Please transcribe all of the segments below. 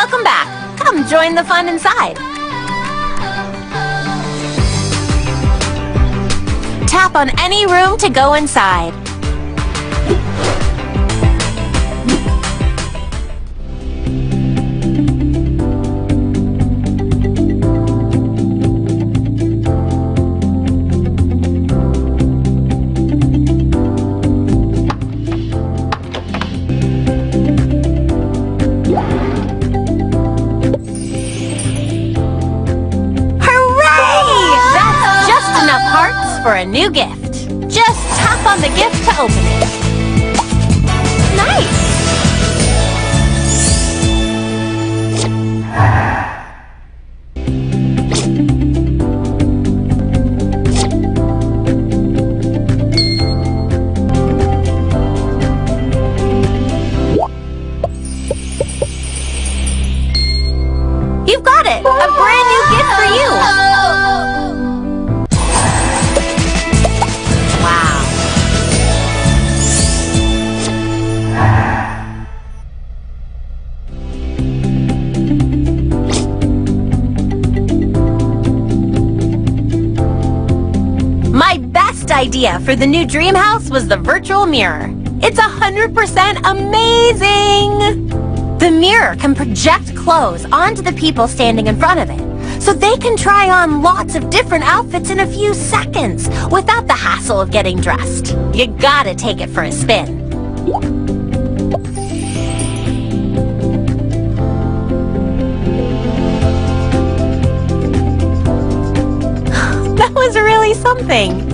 Welcome back. Come join the fun inside. Tap on any room to go inside. For a new gift. Just tap on the gift to open it. Nice! You've got it! A brand new gift for you! Idea for the new dream house was the virtual mirror. It's 100% amazing! The mirror can project clothes onto the people standing in front of it, so they can try on lots of different outfits in a few seconds without the hassle of getting dressed. You gotta take it for a spin. That was really something.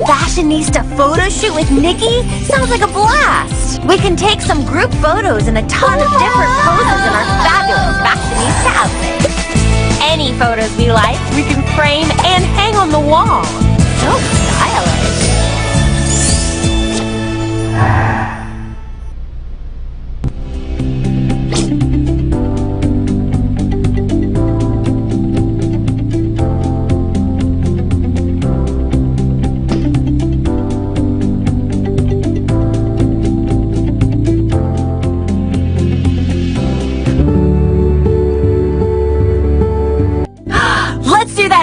Fashionista photo shoot with Nikki? Sounds like a blast! We can take some group photos in a ton of different poses in our fabulous fashionista outfits. Any photos we like, we can frame and hang on the wall. So stylish!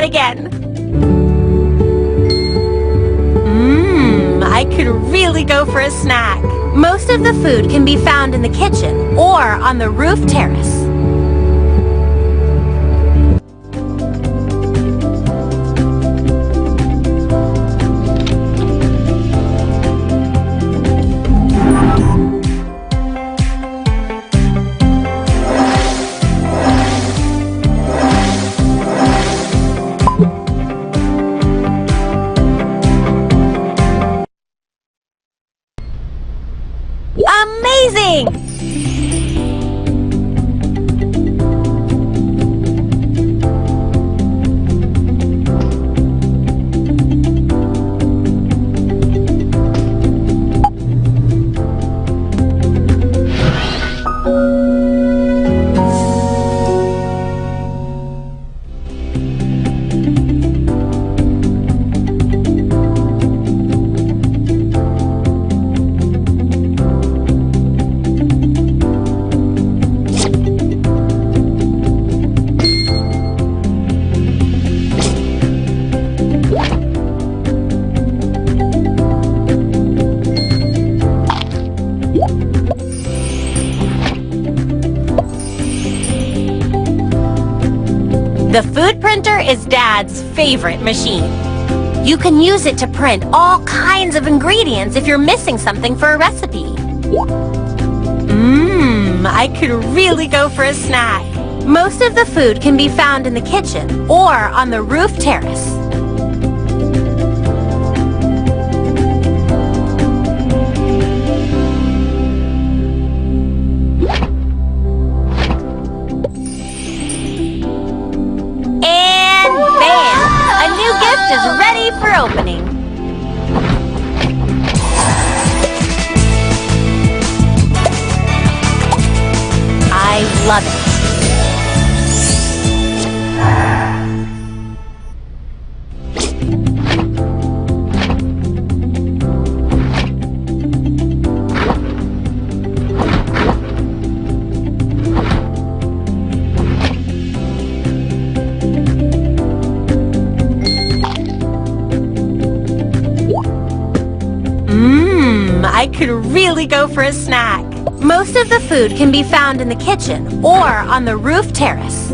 Again. I could really go for a snack. Most of the food can be found in the kitchen or on the roof terrace. Amazing! The food printer is Dad's favorite machine. You can use it to print all kinds of ingredients if you're missing something for a recipe. I could really go for a snack. Most of the food can be found in the kitchen or on the roof terrace. love it. I could really go for a snack. Most of the food can be found in the kitchen or on the roof terrace.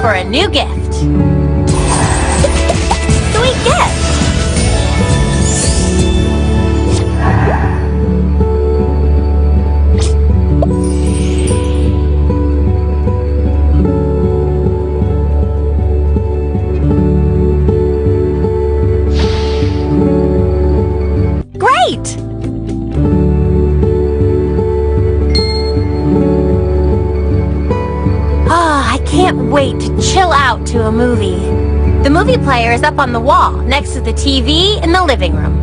For a new gift. Sweet gift! Great! I can't wait to chill out to a movie. The movie player is up on the wall next to the TV in the living room.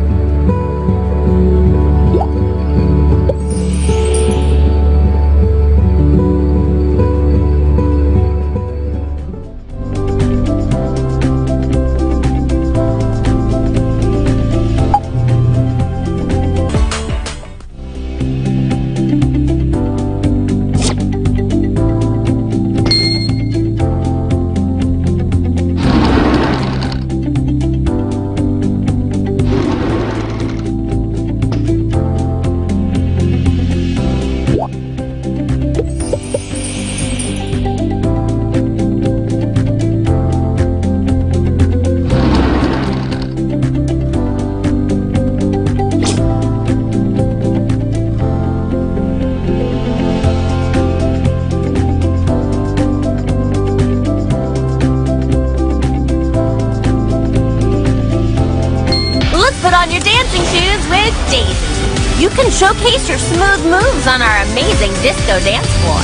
On your dancing shoes with Daisy. You can showcase your smooth moves on our amazing disco dance floor.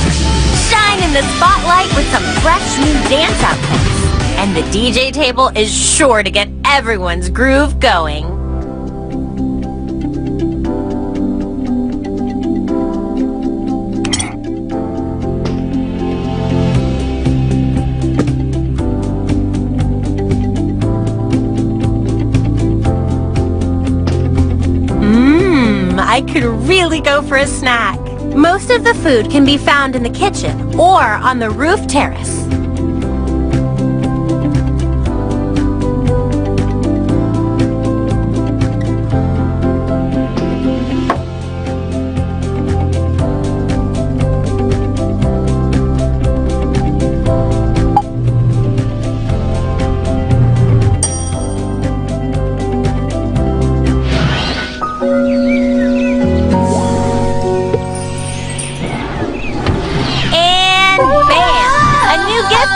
Shine in the spotlight with some fresh new dance outfits. And the DJ table is sure to get everyone's groove going. I could really go for a snack. Most of the food can be found in the kitchen or on the roof terrace.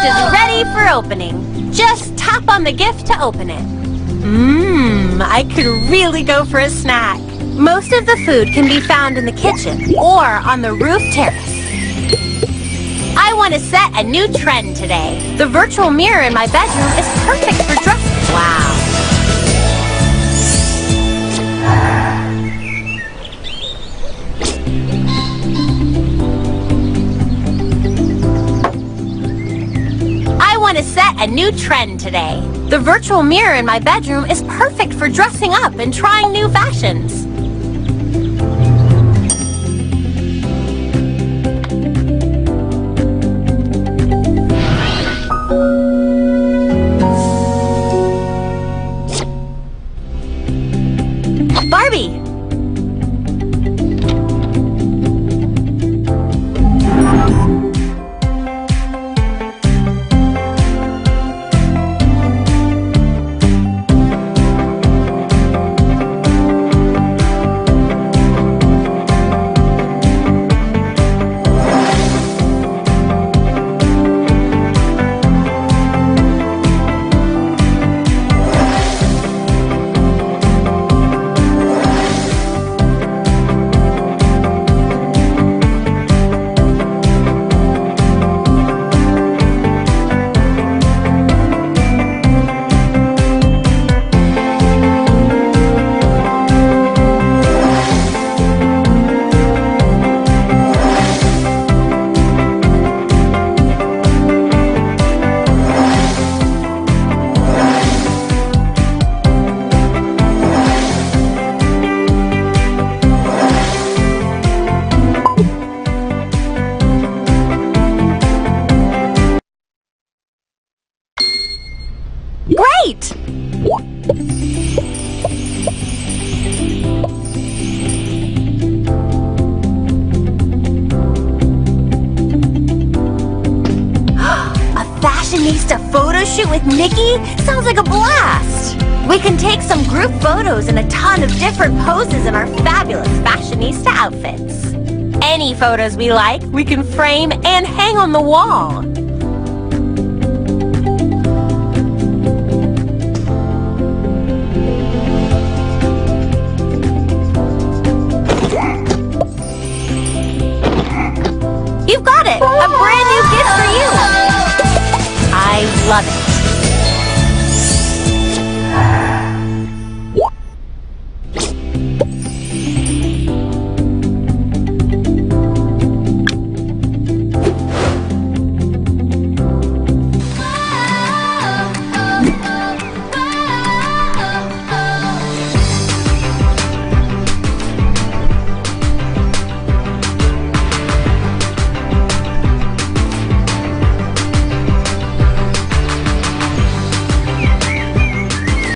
Is ready for opening. Just tap on the gift to open it. I could really go for a snack. Most of the food can be found in the kitchen or on the roof terrace. I want to set a new trend today. The virtual mirror in my bedroom is perfect for dressing. Wow. To set a new trend today. The virtual mirror in my bedroom is perfect for dressing up and trying new fashions. Barbie! great! A fashionista photo shoot with Nikki? Sounds like a blast! We can take some group photos in a ton of different poses in our fabulous fashionista outfits. Any photos we like, we can frame and hang on the wall.